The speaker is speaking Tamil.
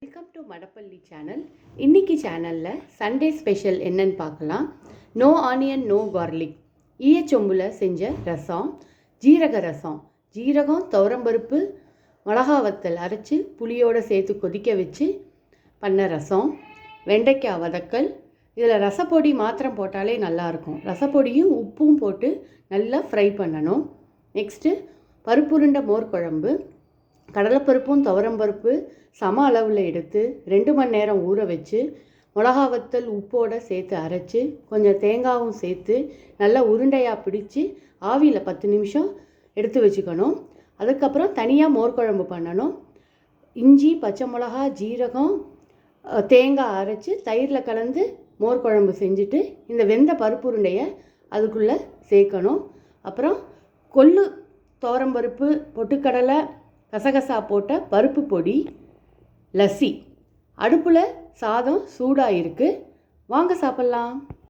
Welcome to மடப்பள்ளி channel. இன்றைக்கி சேனலில் சண்டே ஸ்பெஷல் என்னன்னு பார்க்கலாம். நோ ஆனியன் நோ கார்லிக் ஈயச்சொம்பில் செஞ்ச ரசம், ஜீரக ரசம். ஜீரகம், துவரம்பருப்பு, மிளகா வத்தல் அரைச்சி புளியோடு சேர்த்து கொதிக்க வச்சு பண்ண ரசம். வெண்டைக்காய் வதக்கல். இதில் ரசப்பொடி மாத்திரம் போட்டாலே நல்லாயிருக்கும். ரசப்பொடியும் உப்பும் போட்டு நல்லா ஃப்ரை பண்ணணும். நெக்ஸ்ட்டு பருப்புருண்டை மோர் குழம்பு. கடலைப்பருப்பும் துவரம்பருப்பு சம அளவில் எடுத்து 2 மணி நேரம் ஊற வச்சு மிளகா வத்தல் உப்போடு சேர்த்து அரைச்சி கொஞ்சம் தேங்காயும் சேர்த்து நல்லா உருண்டையாக பிடிச்சி ஆவியில் 10 நிமிஷம் எடுத்து வச்சுக்கணும். அதுக்கப்புறம் தனியாக மோர் குழம்பு பண்ணணும். இஞ்சி, பச்சை மிளகா, ஜீரகம், தேங்காய் அரைச்சி தயிரில் கலந்து மோர் குழம்பு செஞ்சுட்டு இந்த வெந்த பருப்பு உருண்டையை அதுக்குள்ளே சேர்க்கணும். அப்புறம் கொள்ளு, துவரம்பருப்பு, பொட்டுக்கடலை, கசகசா போட்ட பருப்பு பொடி, லஸ்ஸி. அடுப்பில் சாதம் சூடாக இருக்குது. வாங்க சாப்பிட்லாம்.